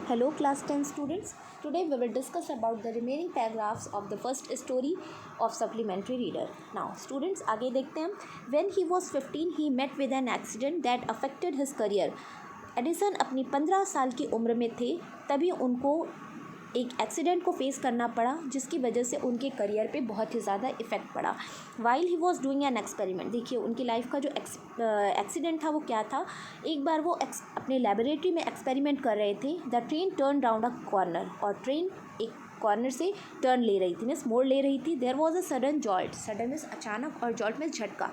Hello class 10 students. Today we will discuss about the remaining paragraphs of the first story of supplementary reader. Now students आगे देखते हैं. When he was 15 he met with an accident that affected his career. Edison अपनी 15 साल की उम्र में थे तभी उनको एक एक्सीडेंट को फेस करना पड़ा जिसकी वजह से उनके करियर पे बहुत ही ज़्यादा इफ़ेक्ट पड़ा. While he was doing an experiment. देखिए उनकी लाइफ का जो एक्सीडेंट था वो क्या था. एक बार वो अपने लेबोरेटरी में एक्सपेरिमेंट कर रहे थे. The train turn round a corner. और ट्रेन एक कॉर्नर से टर्न ले रही थी, मीन्स मोड़ ले रही थी. There was a sudden jolt. Sudden means अचानक और जॉल्ट मीन्स झटका.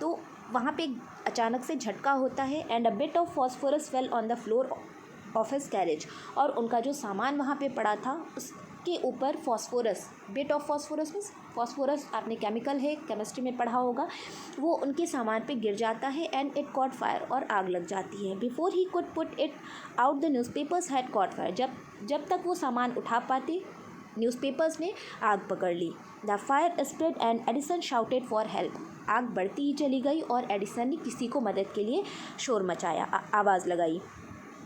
तो वहाँ पे अचानक से झटका होता है. And a bit of phosphorus fell on the floor of his carriage. और उनका जो सामान वहाँ पे पड़ा था उसके ऊपर phosphorus, bit of phosphorus means phosphorus आपने केमिकल है, केमिस्ट्री में पढ़ा होगा, वो उनके सामान पे गिर जाता है. And it caught fire. और आग लग जाती है. Before he could put it out the newspapers had cot fire. जब तक वो सामान उठा पाते न्यूज़पेपर्स ने आग पकड़ ली. The fire spread and Edison shouted for help. आग बढ़ती ही चली गई और एडिसन ने किसी को मदद के लिए शोर मचाया, आवाज़ लगाई.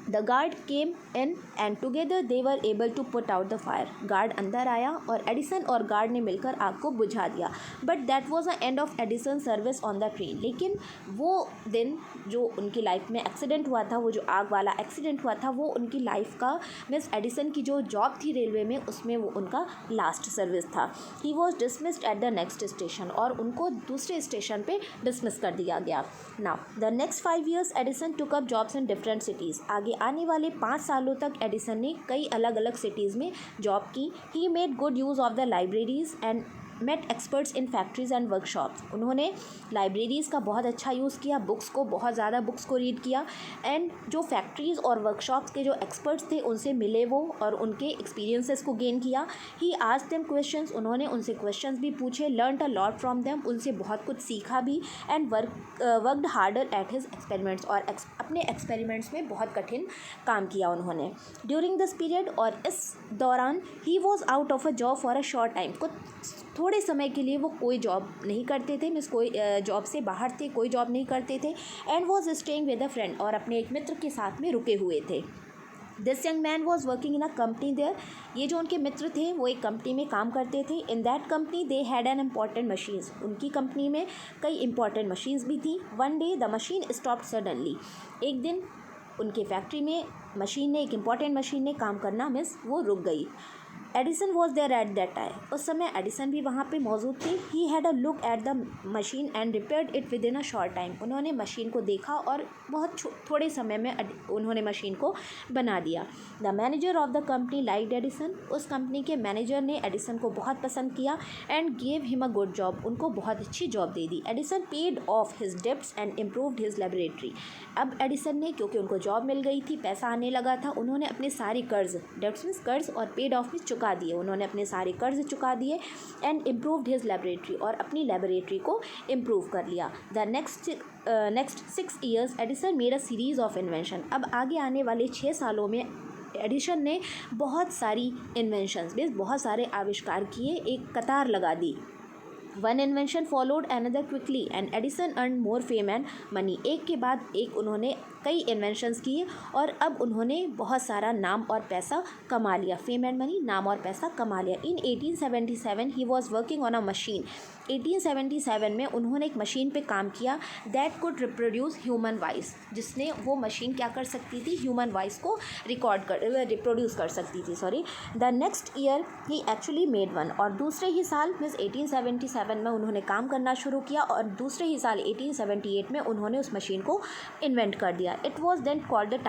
The guard came in and together they were able to put out the fire. Guard अंदर आया और एडिसन और गार्ड ने मिलकर आग को बुझा दिया. But that was the end of Edison service on the train. लेकिन वो दिन जो उनकी लाइफ में एक्सीडेंट हुआ था, वो जो आग वाला एक्सीडेंट हुआ था, वो उनकी लाइफ का मीन्स एडिसन की जो जॉब थी रेलवे में उसमें वो उनका लास्ट सर्विस था. He was dismissed at the next station. और उनको दूसरे स्टेशन पे डिसमिस कर दिया गया. Now the next 5 years Edison took up jobs in different cities. आने वाले 5 सालों तक एडिसन ने कई अलग अलग सिटीज़ में जॉब की. He made good use of the libraries and met experts in factories and workshops. उन्होंने लाइब्रेरीज़ का बहुत अच्छा यूज़ किया, बहुत ज़्यादा बुक्स को रीड किया. एंड जो फैक्ट्रीज़ और वर्कशॉप्स के जो एक्सपर्ट्स थे उनसे मिले वो और उनके एक्सपीरियंसेस को गेन किया. He asked them questions. उन्होंने उनसे क्वेश्चंस भी पूछे. Learned a lot from them. उनसे बहुत कुछ सीखा भी. And worked harder at his experiments. और अपने एक्सपेरिमेंट्स में बहुत कठिन काम किया उन्होंने. ड्यूरिंग दिस पीरियड और इस दौरान he was out of a job for a short time. कुछ थोड़े समय के लिए वो कोई जॉब नहीं करते थे, मीन्स कोई जॉब से बाहर थे, कोई जॉब नहीं करते थे. And was staying with a friend. और अपने एक मित्र के साथ में रुके हुए थे. This young man was working in a company there. ये जो उनके मित्र थे वो एक कंपनी में काम करते थे. In that company they had an important machines. उनकी कंपनी में कई इंपॉर्टेंट मशीन्स भी थी. One day the machine stopped suddenly. एक दिन उनके फैक्ट्री में मशीन ने, एक इम्पॉर्टेंट मशीन ने काम करना मीन्स वो रुक गई. Edison was there at that time. उस समय एडिसन भी वहाँ पे मौजूद थे. He had a look at the machine and repaired it within a short time. उन्होंने मशीन को देखा और बहुत थोड़े समय में उन्होंने मशीन को बना दिया. The manager of the company liked Edison. उस कंपनी के मैनेजर ने एडिसन को बहुत पसंद किया. And gave him a good job. उनको बहुत अच्छी job they the. Edison paid of his debts and improved his laboratory. अब एडिसन ने, क्योंकि उनको जॉब मिल गई थी, पैसा आने लगा था, उन्होंने अपने सारे कर्ज, डेब्ट्स मीन्स कर्ज और पेड ऑफ में चुका दिए. उन्होंने अपने सारे कर्ज चुका दिए. And improved his laboratory. और अपनी लेबोरेटरी को इम्प्रूव कर लिया. The next 6 years Edison made a series of invention. अब आगे आने वाले 6 सालों में एडिसन ने बहुत सारी इन्वेंशंस मीन्स बहुत सारे आविष्कार किए, एक कतार लगा दी. One invention followed another quickly and Edison earn more fame and money. एक के बाद एक उन्होंने कई इन्वेंशंस किए और अब उन्होंने बहुत सारा नाम और पैसा कमा लिया. फेम एंड मनी, नाम और पैसा कमा लिया. इन 1877 he was working on a machine. 1877 में उन्होंने एक मशीन पे काम किया. That could reproduce human voice. जिसने वो मशीन क्या कर सकती थी, ह्यूमन वॉइस को रिप्रोड्यूस कर सकती थी. The next year he actually made one. और दूसरे ही साल मीन्स 1877 में उन्होंने काम करना शुरू किया और दूसरे ही साल 1878 में उन्होंने उस मशीन को इन्वेंट कर दिया. It was then called the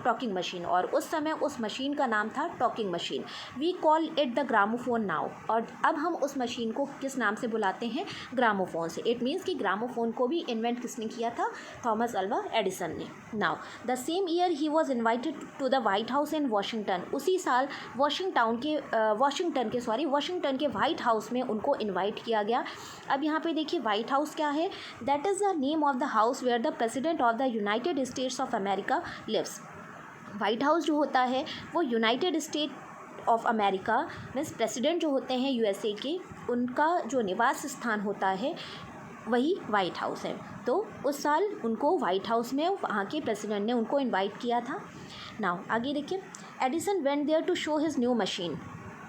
talking machine. और उस समय उस मशीन का नाम था talking machine. We call it the gramophone now. और अब हम उस मशीन को किस नाम से बुलाते हैं, ग्रामोफोन से. इट मीन्स कि ग्रामोफोन को भी इन्वेंट किसने किया था, थॉमस अल्वा एडिसन ने. Now the same year he was invited to the White House in Washington. उसी साल वाशिंगटन के वाइट हाउस में उनको इन्वाइट किया गया. अब यहाँ पे देखिए वाइट हाउस क्या है. That is the name of the house where the president of the United States of America lives. White House जो होता है वो United State of America means president जो होते हैं यूएसए के, उनका जो निवास स्थान होता है वही वाइट हाउस है। तो उस साल उनको वाइट हाउस में वहाँ के प्रेसिडेंट ने उनको इनवाइट किया था। नाउ आगे देखिए, Edison went there to show his new machine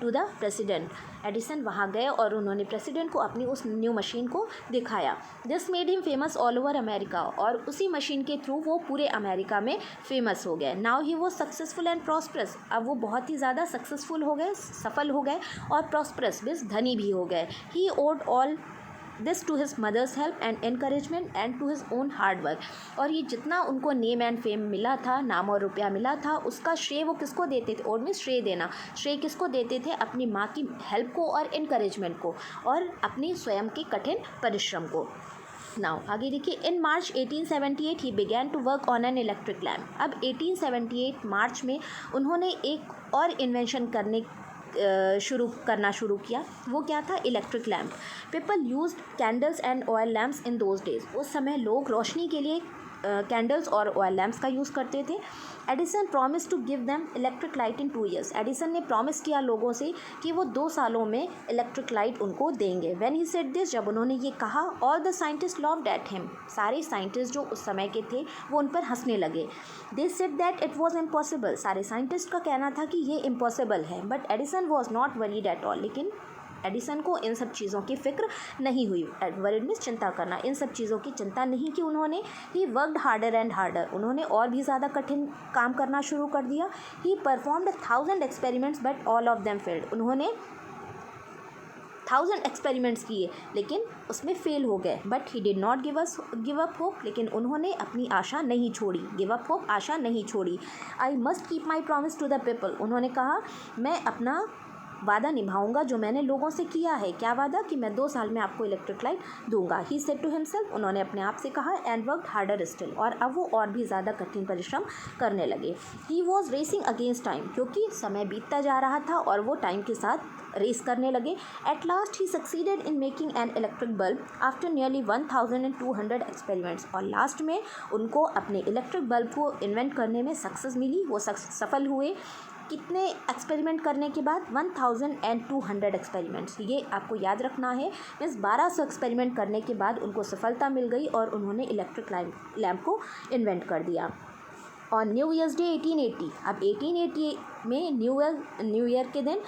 to the president. Edison वहाँ गए और उन्होंने प्रेसिडेंट को अपनी उस न्यू मशीन को दिखाया। This made him famous all over America, और उसी मशीन के थ्रू वो पूरे अमेरिका में फेमस हो गए। Now he was successful and prosperous, अब वो बहुत ही ज़्यादा सक्सेसफुल हो गए, सफल हो गए, और प्रॉस्परस मीन्स धनी भी हो गए। He owed all this to his mother's help and encouragement and to his own hard work. और ये जितना उनको नेम एंड फेम मिला था, नाम और रुपया मिला था, उसका श्रेय वो किसको देते थे? और में श्रेय देना, श्रेय किसको देते थे? अपनी माँ की हेल्प को और एनकरेजमेंट को, और अपनी स्वयं के कठिन परिश्रम को। नाउ आगे देखिए, in March 1878 he began to work on an electric lamp. अब 1878 मार्च में उन्होंने एक और इन्वेंशन शुरू किया। वो क्या था? Electric lamp. People used candles and oil lamps in those days. उस समय लोग रोशनी के लिए कैंडल्स और ऑयल लैम्प्स का यूज़ करते थे। Edison promise to give them electric light in 2 years। एडिसन ने प्रॉमिस किया लोगों से कि वो 2 सालों में इलेक्ट्रिक लाइट उनको देंगे। व्हेन ही सेड दिस, जब उन्होंने ये कहा, all the scientist loved at him. सारे साइंटिस्ट जो उस समय के थे वो उन पर हंसने लगे। They said that it was impossible. सारे साइंटिस्ट का कहना था कि ये इम्पॉसिबल है, but Edison was not worried at all. लेकिन एडिसन को इन सब चीज़ों की फिक्र नहीं हुई। वरीड मीन्स चिंता करना, इन सब चीज़ों की चिंता नहीं की उन्होंने। He worked harder and harder. उन्होंने और भी ज़्यादा कठिन काम करना शुरू कर दिया। ही performed 1000 experiments but all of them failed. उन्होंने 1000 एक्सपेरिमेंट्स किए लेकिन उसमें फेल हो गए। But he did not give up hope. लेकिन उन्होंने अपनी आशा नहीं छोड़ी। गिव अप होप, आशा नहीं छोड़ी। I must keep my promise to the people. उन्होंने कहा, मैं अपना वादा निभाऊंगा जो मैंने लोगों से किया है। क्या वादा? कि मैं 2 साल में आपको इलेक्ट्रिक लाइट दूंगा। He said to himself. उन्होंने अपने आप से कहा। And worked harder still. और अब वो और भी ज़्यादा कठिन परिश्रम करने लगे। He was racing against time, क्योंकि समय बीतता जा रहा था और वो टाइम के साथ रेस करने लगे। At last he succeeded in making an electric bulb after nearly 1200 experiments. और लास्ट में उनको अपने इलेक्ट्रिक बल्ब को इन्वेंट करने में सक्सेस मिली। वो सफल हुए। कितने एक्सपेरिमेंट करने के बाद? 1200 एक्सपेरिमेंट्स। ये आपको याद रखना है। मीन्स 1200 एक्सपेरिमेंट करने के बाद उनको सफलता मिल गई और उन्होंने इलेक्ट्रिक लैम्प को इन्वेंट कर दिया। और न्यू ईयर्स डे 1880। अब 1880 में न्यू ईयर के दिन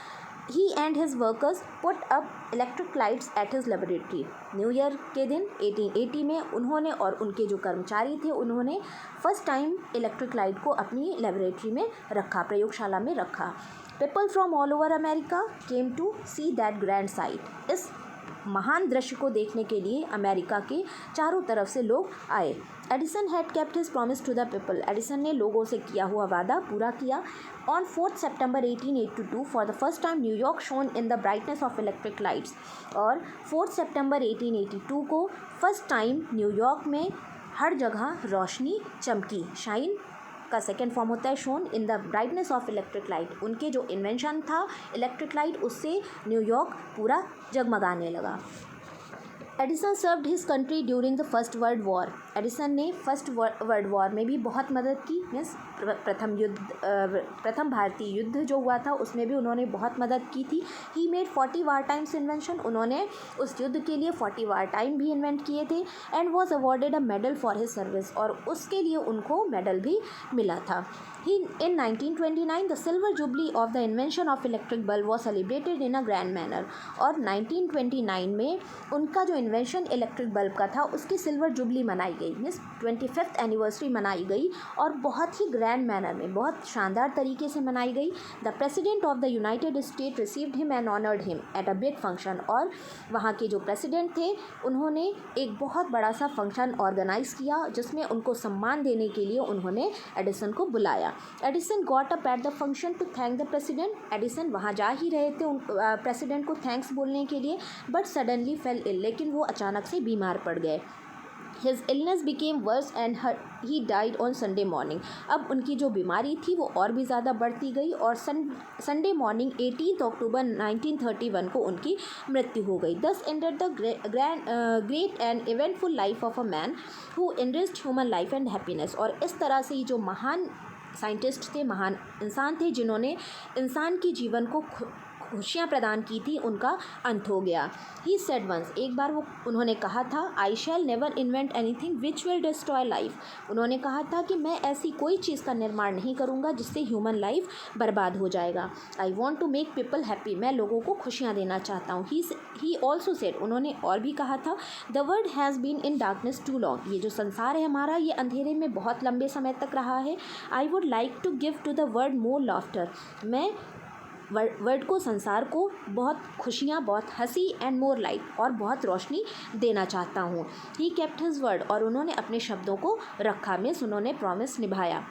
he and his workers put up electric lights at his laboratory. New year के दिन 1880 में उन्होंने और उनके जो कर्मचारी थे उन्होंने फर्स्ट टाइम इलेक्ट्रिक लाइट को अपनी लेबोरेटरी में रखा, प्रयोगशाला में रखा। People from all over America came to see that grand sight. इस महान दृश्य को देखने के लिए अमेरिका के चारों तरफ से लोग आए। Edison had kept his promise to the people. Edison ने लोगों से किया हुआ वादा पूरा किया। On 4 September 1882 for the first time New York shone in the brightness of electric lights. और 4 September 1882 को फर्स्ट टाइम न्यूयॉर्क में हर जगह रोशनी चमकी। शाइन का सेकेंड फॉर्म होता है shown in the brightness of electric light. उनके जो इन्वेंशन था इलेक्ट्रिक लाइट, उससे न्यूयॉर्क पूरा जगमगाने लगा। Edison served his country during the first world war. Edison ने फर्स्ट वर्ल्ड वॉर में भी बहुत मदद की। मीन्स प्रथम भारतीय युद्ध जो हुआ था उसमें भी उन्होंने बहुत मदद की थी। He made 40 war times invention. उन्होंने उस युद्ध के लिए 40 वार टाइम भी इन्वेंट किए थे। And was awarded a medal for his service. और उसके लिए उनको मेडल भी मिला था। In 1929 the silver jubilee of the invention of electric bulb was celebrated in a grand manner। और 1929 में उनका जो इन्वेंशन इलेक्ट्रिक बल्ब का था उसकी सिल्वर जुबली मनाई गई। मीन्स 25th एनिवर्सरी मनाई गई और बहुत ही ग्रैंड मैनर में, बहुत शानदार तरीके से मनाई गई। The president of the United state received him and honoured him at a big function. और वहाँ के जो प्रेसिडेंट थे उन्होंने एक बहुत बड़ा सा फंक्शन ऑर्गेनाइज किया जिसमें उनको सम्मान देने के लिए उन्होंने एडिसन को बुलाया। Edison got up at the function to thank the president. Edison वहाँ जा ही रहे थे प्रेसिडेंट को थैंक्स बोलने के लिए, बट सडनली फेल इल। लेकिन वो अचानक से बीमार पड़ गए। His illness became worse and he died on Sunday morning। अब उनकी जो बीमारी थी वो और भी ज़्यादा बढ़ती गई और संडे मॉर्निंग 18 अक्टूबर 1931 को उनकी मृत्यु हो गई। Thus ended the great and eventful life of a man who enriched human life and happiness। और इस तरह से ये जो महान साइंटिस्ट थे, महान इंसान थे जिन्होंने इंसान के जीवन को खुशियाँ प्रदान की थी उनका अंत हो गया। ही सेड वंस, एक बार उन्होंने कहा था, I shall never invent anything which will destroy life. उन्होंने कहा था कि मैं ऐसी कोई चीज़ का निर्माण नहीं करूँगा जिससे ह्यूमन लाइफ बर्बाद हो जाएगा। I want to make people happy, मैं लोगों को खुशियाँ देना चाहता हूँ। ही ऑल्सो सेड, उन्होंने और भी कहा था, the world has been in darkness too long, ये जो संसार है हमारा ये अंधेरे में बहुत लंबे समय तक रहा है। I would like to give to the world more laughter, मैं वर्ल्ड को, संसार को बहुत खुशियाँ, बहुत हंसी एंड मोर लाइट, और बहुत रोशनी देना चाहता हूँ। ही केप्ट हिज वर्ड, और उन्होंने अपने शब्दों को रखा, मीन्स उन्होंने प्रॉमिस निभाया।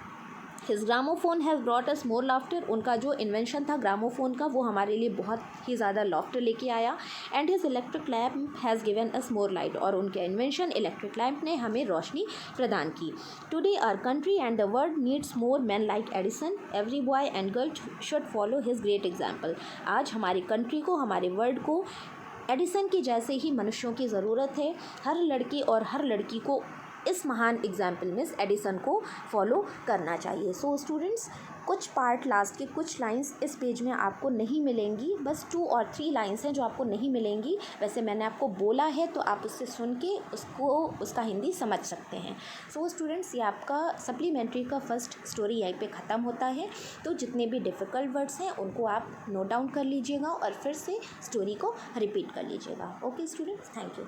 His gramophone has brought us more laughter, उनका जो इन्वेंशन था ग्रामोफोन का वो हमारे लिए बहुत ही ज़्यादा लाफ्टर लेके आया। And his electric lamp has given us more light, और उनके इन्वेंशन इलेक्ट्रिक लैम्प ने हमें रोशनी प्रदान की। Today our country and the world needs more man like Edison, every boy and girl should follow his great example. आज हमारी country को, हमारे वर्ल्ड को एडिसन के जैसे ही मनुष्यों की ज़रूरत है। हर लड़के और हर लड़की को इस महान एग्जाम्पल में एडिसन को फॉलो करना चाहिए। सो स्टूडेंट्स, कुछ पार्ट लास्ट के कुछ लाइंस इस पेज में आपको नहीं मिलेंगी, बस 2 और 3 लाइंस हैं जो आपको नहीं मिलेंगी। वैसे मैंने आपको बोला है तो आप उससे सुन के उसका हिंदी समझ सकते हैं। सो स्टूडेंट्स, ये आपका सप्लीमेंट्री का फर्स्ट स्टोरी यहीं पे ख़त्म होता है। तो जितने भी डिफ़िकल्ट वर्ड्स हैं उनको आप नोट डाउन कर लीजिएगा और फिर से स्टोरी को रिपीट कर लीजिएगा। Okay students, thank you.